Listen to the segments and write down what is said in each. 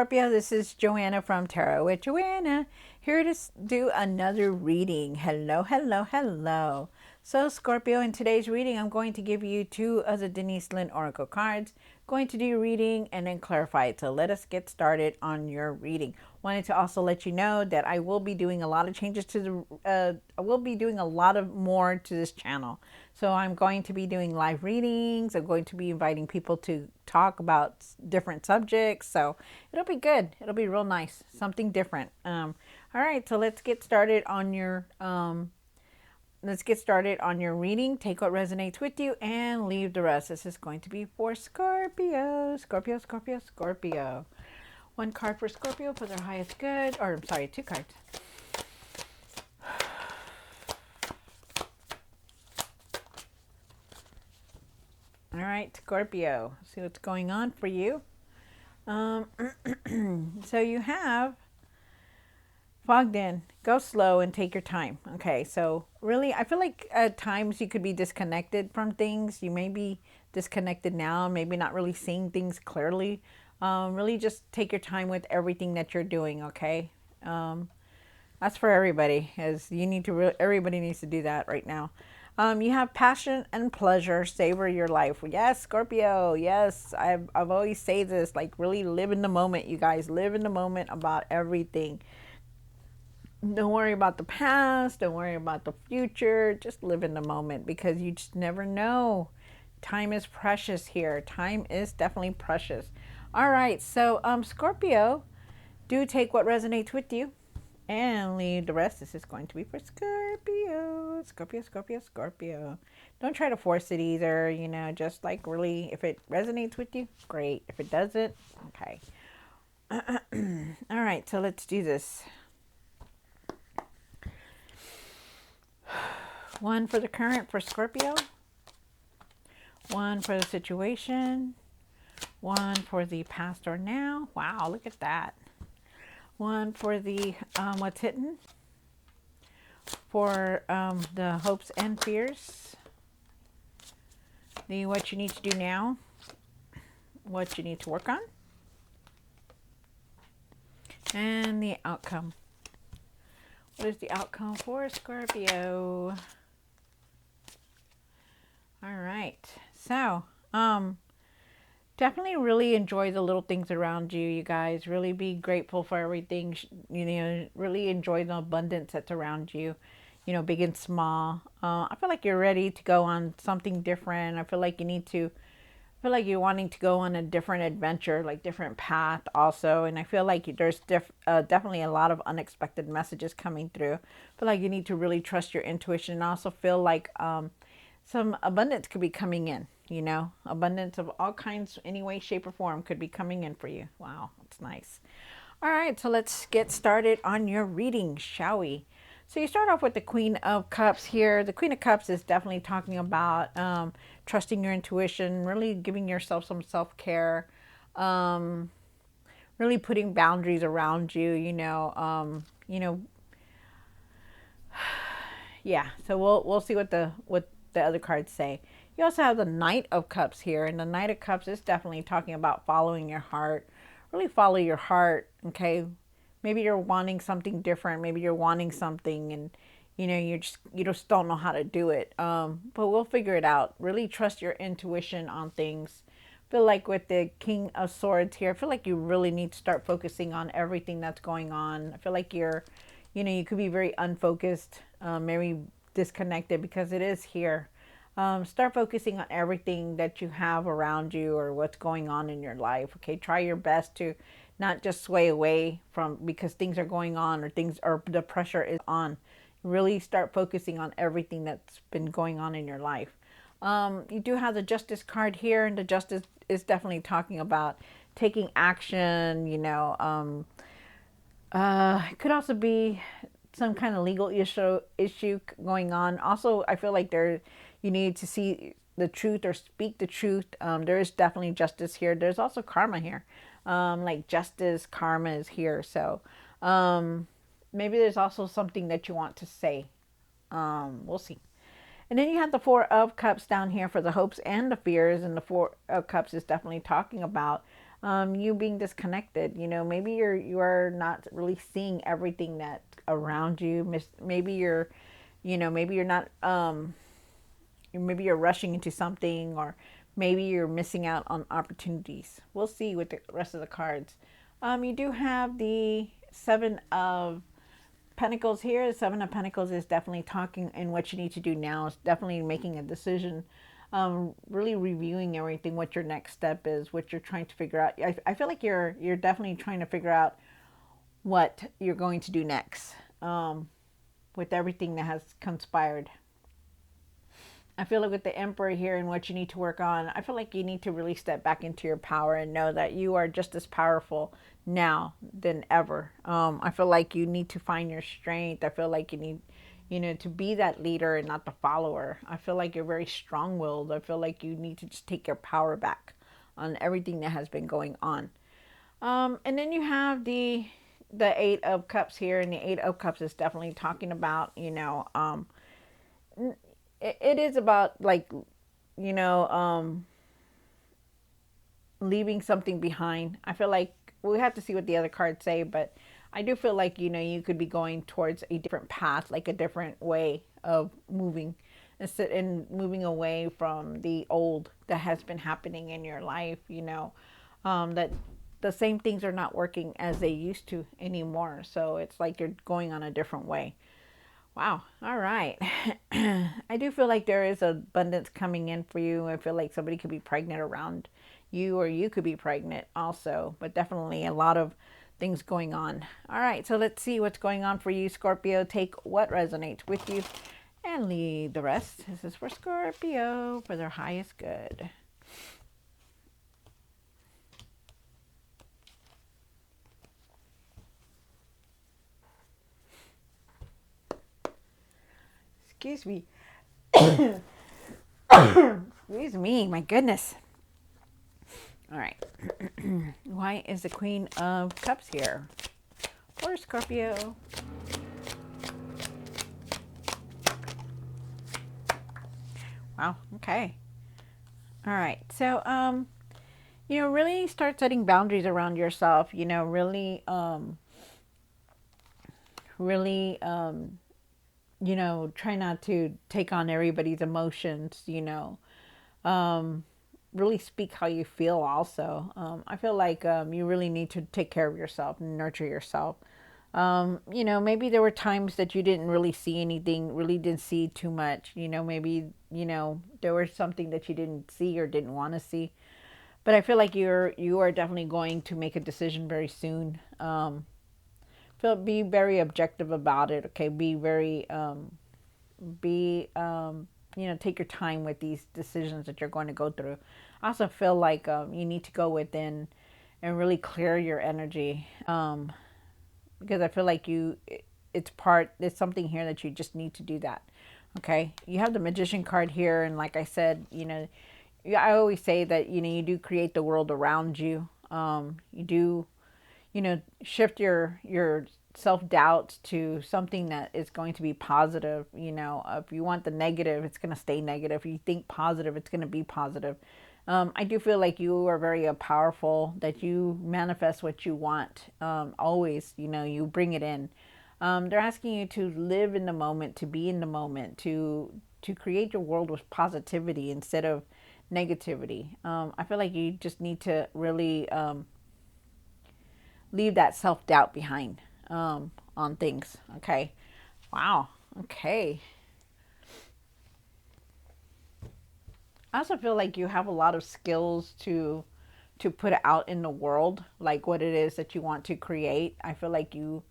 Scorpio, this is Joanna from Tarot with Joanna, here to do another reading. Hello, hello, hello. So Scorpio, in today's reading, I'm going to give you two of the Denise Lynn Oracle cards. Going to do reading and then clarify it. So let us get started on your reading. Wanted to also let you know that I will be doing a lot of changes to I will be doing a lot of more to this channel. So I'm going to be doing live readings. I'm going to be inviting people to talk about different subjects. So it'll be good. It'll be real nice. Something different. All right. So let's get started on your reading. Take what resonates with you and leave the rest. This is going to be for Scorpio. Scorpio, Scorpio, Scorpio. One card for Scorpio for their highest good. Or, I'm sorry, two cards. All right, Scorpio. See what's going on for you. So you have fogged in. Go slow and take your time. Okay, so really, I feel like at times you could be disconnected from things. You may be disconnected now, maybe not really seeing things clearly. Really just take your time with everything that you're doing, okay? That's for everybody, as you need to, everybody needs to do that right now. You have passion and pleasure. Savor your life. Yes, Scorpio. Yes, I've always say this, like really live in the moment, you guys. Live in the moment about everything. Don't worry about the past. Don't worry about the future. Just live in the moment because you just never know. Time is precious here. Time is definitely precious. All right, so Scorpio, do take what resonates with you and leave the rest. This is going to be for Scorpio. Scorpio, Scorpio, Scorpio. Don't try to force it either, you know, just like really, if it resonates with you, great. If it doesn't, okay. All right, so let's do this. One for the current for Scorpio. One for the situation. One for the past or now. Wow, look at that. One for the what's hidden. For the hopes and fears. The what you need to do now. What you need to work on. And the outcome. What is the outcome for Scorpio? All right. So, definitely really enjoy the little things around you, you guys. Really be grateful for everything. You know, really enjoy the abundance that's around you, you know, big and small. I feel like you're ready to go on something different. I feel like you need to, I feel like you're wanting to go on a different adventure, like different path also. And I feel like there's definitely a lot of unexpected messages coming through. I feel like you need to really trust your intuition and also feel like some abundance could be coming in, you know, abundance of all kinds, any way, shape, or form could be coming in for you. Wow, that's nice. All right, so let's get started on your reading, shall we? So you start off with the Queen of Cups here. The Queen of Cups is definitely talking about trusting your intuition, really giving yourself some self-care, really putting boundaries around you, you know, yeah. So we'll see what the other cards say. You also have the Knight of Cups here, and the Knight of Cups is definitely talking about following your heart. Really follow your heart, okay? Maybe you're wanting something different. Maybe you're wanting something, and you know you just don't know how to do it. But we'll figure it out. Really trust your intuition on things. Feel like with the King of Swords here, I feel like you really need to start focusing on everything that's going on. I feel like you're, you know, you could be very unfocused, maybe disconnected because it is here. Start focusing on everything that you have around you or what's going on in your life. Okay, try your best to not just sway away from because things are going on or the pressure is on. Really start focusing on everything that's been going on in your life. You do have the Justice card here, and the Justice is definitely talking about taking action. You know, it could also be some kind of legal issue going on. Also, I feel like you need to see the truth or speak the truth. There is definitely justice here. There's also karma here. Like justice, karma is here. So maybe there's also something that you want to say. We'll see. And then you have the Four of Cups down here for the hopes and the fears. And the Four of Cups is definitely talking about you being disconnected. Maybe you are not really seeing everything that's around you. Maybe maybe you're not, maybe you're rushing into something, or maybe you're missing out on opportunities. We'll see with the rest of the cards. You do have the Seven of Pentacles here. The Seven of Pentacles is definitely talking, and what you need to do now is definitely making a decision, really reviewing everything, what your next step is, what you're trying to figure out. I feel like you're definitely trying to figure out what you're going to do next, with everything that has conspired. I feel like with the Emperor here and what you need to work on, I feel like you need to really step back into your power and know that you are just as powerful now than ever. I feel like you need to find your strength. I feel like you need, to be that leader and not the follower. I feel like you're very strong-willed. I feel like you need to just take your power back on everything that has been going on. And then you have the Eight of Cups here, and the Eight of Cups is definitely talking about, it is about, like, you know, um, leaving something behind. I feel like we have to see what the other cards say, but I do feel like, you could be going towards a different path, like a different way of moving, instead, and moving away from the old that has been happening in your life, that the same things are not working as they used to anymore. So it's like you're going on a different way. Wow. All right. I do feel like there is abundance coming in for you. I feel like somebody could be pregnant around you, or you could be pregnant also, but definitely a lot of things going on. All right. So let's see what's going on for you, Scorpio. Take what resonates with you and leave the rest. This is for Scorpio for their highest good. Excuse me. Excuse me. My goodness. All right. Why is the Queen of Cups here for Scorpio? Wow. Okay. All right. So, really start setting boundaries around yourself. Really, try not to take on everybody's emotions. Um, really speak how you feel. Also, I feel like you really need to take care of yourself and nurture yourself. Maybe there were times that you didn't really see anything, really didn't see too much. Maybe, there was something that you didn't see or didn't want to see. But I feel like you are definitely going to make a decision very soon. Be very objective about it. Okay, be very be take your time with these decisions that you're going to go through. I also feel like you need to go within and really clear your energy, because I feel like there's something here that you just need to do that. Okay, you have the Magician card here, and like I said, I always say that you do create the world around you. You do, shift your self-doubt to something that is going to be positive. If you want the negative, it's going to stay negative. If you think positive, it's going to be positive. I do feel like you are very powerful, that you manifest what you want. Always, you bring it in. They're asking you to live in the moment, to be in the moment, to create your world with positivity instead of negativity. I feel like you just need to really leave that self-doubt behind, on things. Okay. Wow. Okay. I also feel like you have a lot of skills to put out in the world, like what it is that you want to create. I feel like you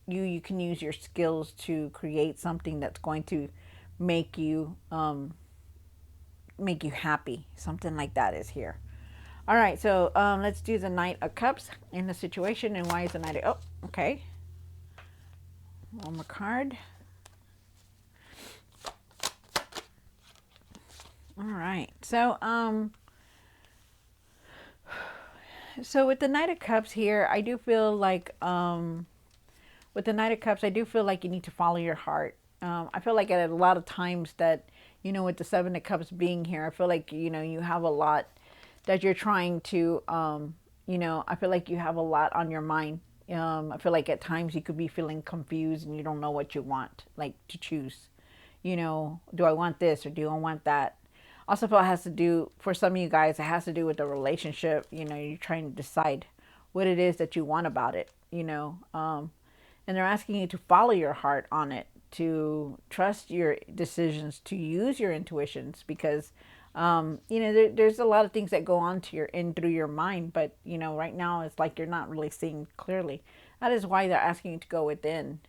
can use your skills to create something that's going to make you make you happy. Something like that is here. All right, so let's do the Knight of Cups in the situation, and why is the Knight of... Oh, okay. One more card. All right, so so with the Knight of Cups here, I do feel like with the Knight of Cups, I do feel like you need to follow your heart. I feel like at a lot of times that, with the Seven of Cups being here, I feel like, you have a lot that you're trying to You know, I feel like you have a lot on your mind. I feel like at times you could be feeling confused and you don't know what you want, like to choose. You know, do I want this or do I want that? Also, feel it has to do, for some of you guys, it has to do with the relationship. You know, you're trying to decide what it is that you want about it, you know. And they're asking you to follow your heart on it, to trust your decisions, to use your intuitions, because you know, there's a lot of things that go on to your in through your mind, but you know, right now it's like you're not really seeing clearly. That is why they're asking you to go within.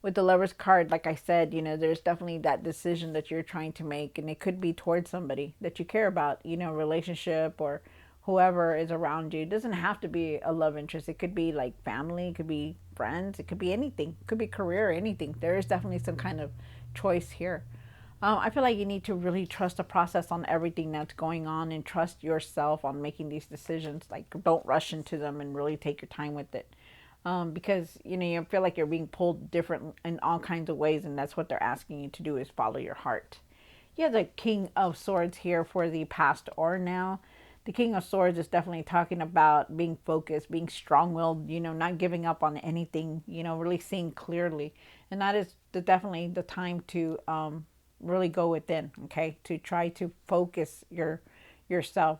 With the Lover's card, like I said, you know, there's definitely that decision that you're trying to make, and it could be towards somebody that you care about, you know, relationship or whoever is around you. It doesn't have to be a love interest. It could be like family, it could be friends, it could be anything, it could be career, anything. There is definitely some kind of choice here. I feel like you need to really trust the process on everything that's going on and trust yourself on making these decisions. Like, don't rush into them and really take your time with it. Because, you know, you feel like you're being pulled different in all kinds of ways, and that's what they're asking you to do is follow your heart. You have the King of Swords here for the past or now. The King of Swords is definitely talking about being focused, being strong willed, you know, not giving up on anything, you know, really seeing clearly. And that is definitely the time to really go within, okay, to try to focus yourself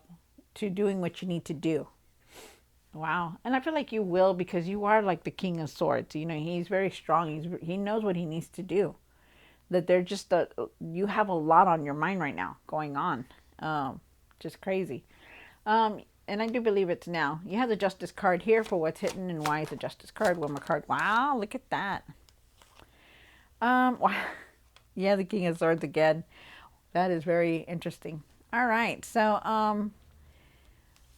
to doing what you need to do. Wow. And I feel like you will, because you are like the King of Swords. You know, he's very strong. He knows what he needs to do. That they're just you have a lot on your mind right now going on. Just crazy. And I do believe it's now. You have the Justice card here for what's hidden and why is the Justice card. One more card. Wow, look at that. Wow. Yeah, the King of Swords again. That is very interesting. All right. So,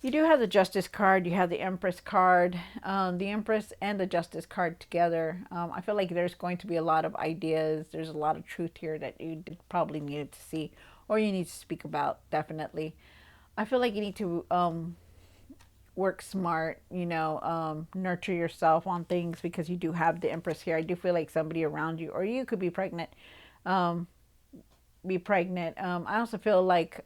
you do have the Justice card. You have the Empress card. The Empress and the Justice card together. I feel like there's going to be a lot of ideas. There's a lot of truth here that you probably needed to see or you need to speak about, definitely. I feel like you need to work smart, you know, nurture yourself on things because you do have the Empress here. I do feel like somebody around you, or you could be pregnant. Um, I also feel like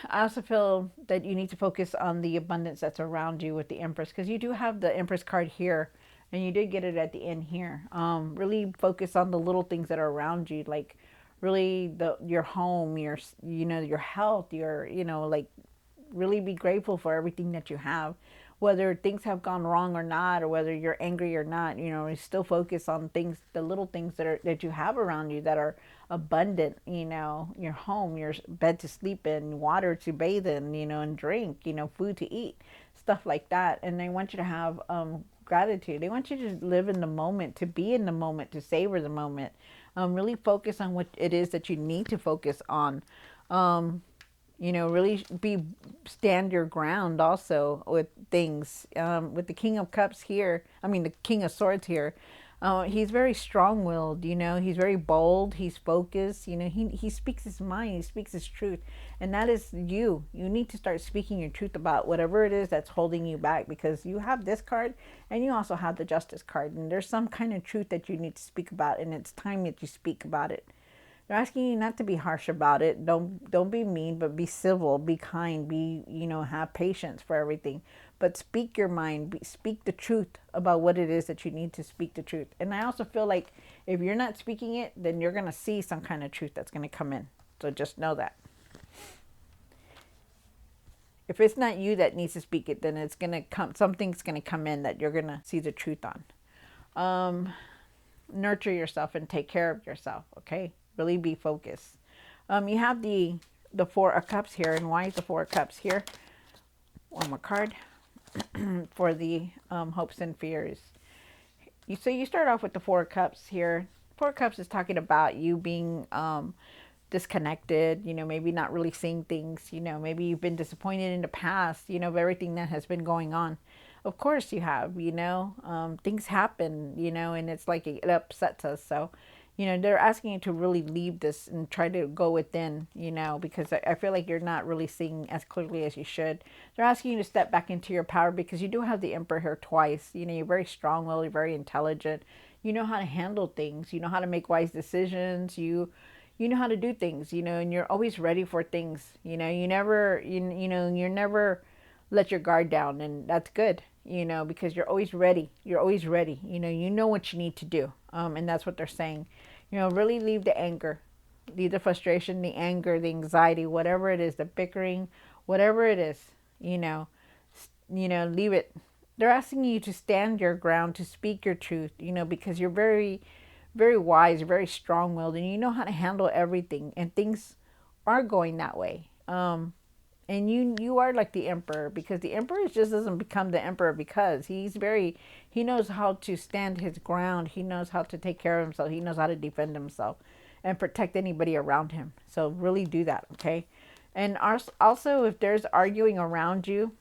I also feel that you need to focus on the abundance that's around you with the Empress, because you do have the Empress card here and you did get it at the end here. Really focus on the little things that are around you, like really your home, your, you know, your health, your, you know, like really be grateful for everything that you have, whether things have gone wrong or not, or whether you're angry or not. You know, still focus on things, the little things that you have around you that are abundant. You know, your home, your bed to sleep in, water to bathe in, you know, and drink, you know, food to eat, stuff like that. And they want you to have gratitude. They want you to live in the moment, to be in the moment, to savor the moment. Really focus on what it is that you need to focus on. You know, really stand your ground also with things. With the King of Cups here, I mean the King of Swords here, he's very strong-willed. You know, he's very bold. He's focused. You know, he speaks his mind. He speaks his truth, and that is you. You need to start speaking your truth about whatever it is that's holding you back, because you have this card, and you also have the Justice card, and there's some kind of truth that you need to speak about, and it's time that you speak about it. They're asking you not to be harsh about it. Don't be mean, but be civil, be kind, be, you know, have patience for everything. But speak your mind, speak the truth about what it is that you need to speak the truth. And I also feel like if you're not speaking it, then you're going to see some kind of truth that's going to come in. So just know that. If it's not you that needs to speak it, then it's going to come, something's going to come in that you're going to see the truth on. Nurture yourself and take care of yourself, okay? Really be focused. You have the Four of Cups here, and why is the Four of Cups here? One more card for the hopes and fears. So you start off with the Four of Cups here. Four of Cups is talking about you being disconnected, you know, maybe not really seeing things, you know, maybe you've been disappointed in the past, you know, of everything that has been going on. Of course you have, you know, things happen, you know, and it's like it upsets us. So, you know, they're asking you to really leave this and try to go within, you know, because I feel like you're not really seeing as clearly as you should. They're asking you to step back into your power, because you do have the Emperor here twice. You know, you're very strong-willed, you're very intelligent. You know how to handle things. You know how to make wise decisions. You you know how to do things, and you're always ready for things. You never, you're never let your guard down, and that's good, because you're always ready. You're always ready. You know what you need to do. And that's what they're saying. Really leave the anger, leave the frustration, the anger, the anxiety, whatever it is, the bickering, whatever it is, you know, leave it. They're asking you to stand your ground, to speak your truth, because you're very, very wise, very strong willed, and you know how to handle everything. And things are going that way. And you are like the emperor, because the emperor just doesn't become the emperor because he knows how to stand his ground. He knows how to take care of himself. He knows how to defend himself and protect anybody around him. So really do that, okay? And also, if there's arguing around you,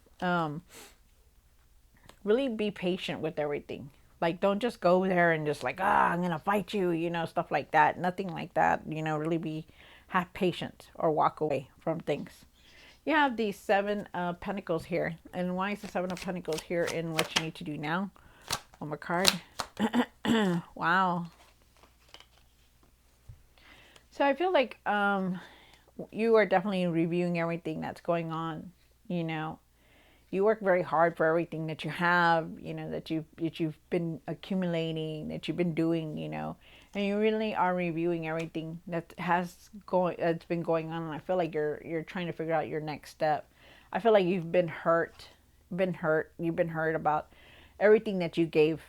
really be patient with everything. Like, don't just go there and just like, I'm gonna fight you, stuff like that. Nothing like that. Really have patience or walk away from things. You have the Seven of Pentacles here. And why is the Seven of Pentacles here in what you need to do now? One more card. Wow. So I feel like you are definitely reviewing everything that's going on. You work very hard for everything that you have, that you've been accumulating, that you've been doing, and you really are reviewing everything that's been going on. And I feel like you're trying to figure out your next step. I feel like you've been hurt, you've been hurt about everything that you gave.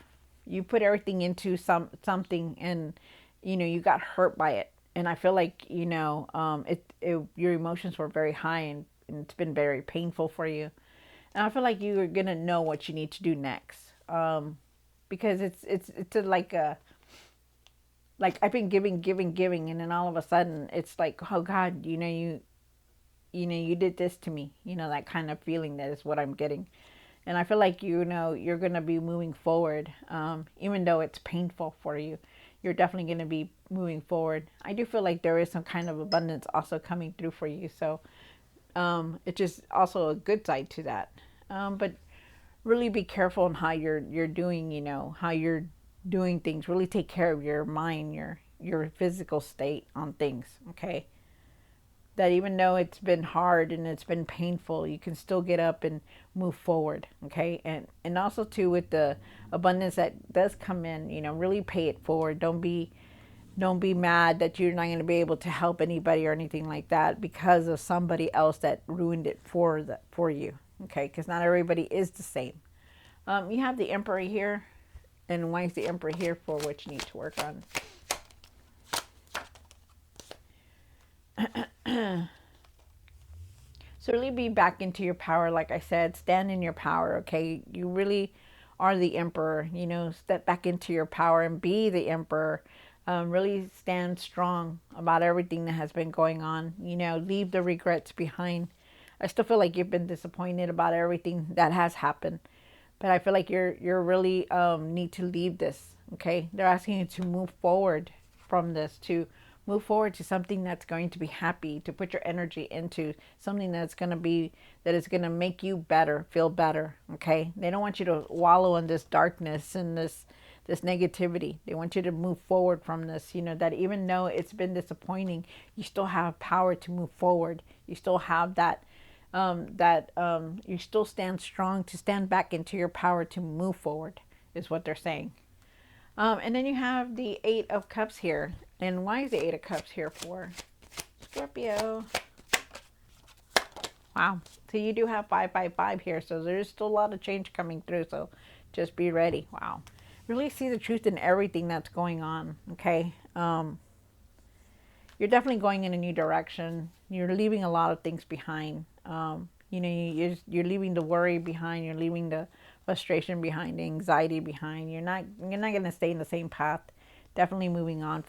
You put everything into something, and you got hurt by it. And I feel like your emotions were very high, and it's been very painful for you. And I feel like you are gonna know what you need to do next, because like I've been giving, and then all of a sudden it's like, oh God, you did this to me, that kind of feeling. That is what I'm getting. And I feel like you're gonna be moving forward, even though it's painful for you. You're definitely gonna be moving forward. I do feel like there is some kind of abundance also coming through for you. So it's just also a good side to that. But really be careful on how you're doing, how you're doing things. Really take care of your mind, your physical state on things, okay? That even though it's been hard and it's been painful, you can still get up and move forward, okay? And also too, with the abundance that does come in, really pay it forward. Don't be mad that you're not going to be able to help anybody or anything like that because of somebody else that ruined it for you, okay? Because not everybody is the same. You have the Emperor here, and why is the Emperor here for? What you need to work on. So really be back into your power. Like I said, stand in your power, okay? You really are the Emperor. Step back into your power and be the Emperor. Really stand strong about everything that has been going on. Leave the regrets behind. I still feel like you've been disappointed about everything that has happened, but I feel like you're really need to leave this. Okay, they're asking you to move forward from this, to move forward to something that's going to be happy, to put your energy into something that is going to make you better, feel better. Okay, they don't want you to wallow in this darkness and this negativity. They want you to move forward from this, that even though it's been disappointing, you still have power to move forward. You still have you still stand strong to stand back into your power to move forward, is what they're saying. And then you have the Eight of Cups here. And why is the Eight of Cups here for? Scorpio. Wow. So you do have 555 here. So there's still a lot of change coming through. So just be ready. Wow. Really see the truth in everything that's going on. Okay. You're definitely going in a new direction. You're leaving a lot of things behind. You're leaving the worry behind. You're leaving the frustration behind, the anxiety behind. You're not going to stay in the same path. Definitely moving on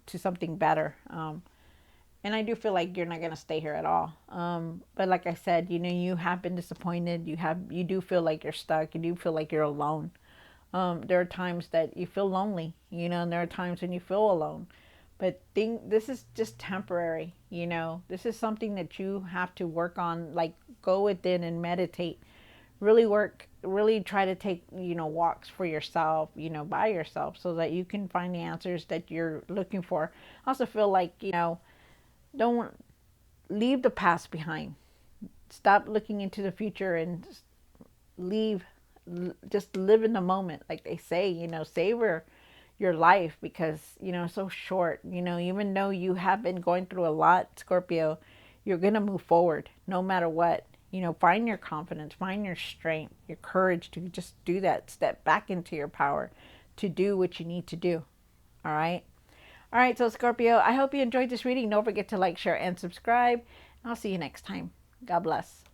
to something better. And I do feel like you're not going to stay here at all. But like I said, you have been disappointed. You do feel like you're stuck. You do feel like you're alone. There are times that you feel lonely, and there are times when you feel alone. But this is just temporary, This is something that you have to work on, like go within and meditate. Really try to take, walks for yourself, by yourself, so that you can find the answers that you're looking for. I also feel like, Don't leave the past behind. Stop looking into the future and leave, just live in the moment, like they say, savor your life, because it's so short. Even though you have been going through a lot, Scorpio, you're going to move forward no matter what. Find your confidence, find your strength, your courage to just do that, step back into your power to do what you need to do. All right. All right, so Scorpio, I hope you enjoyed this reading. Don't forget to like, share, and subscribe. I'll see you next time. God bless.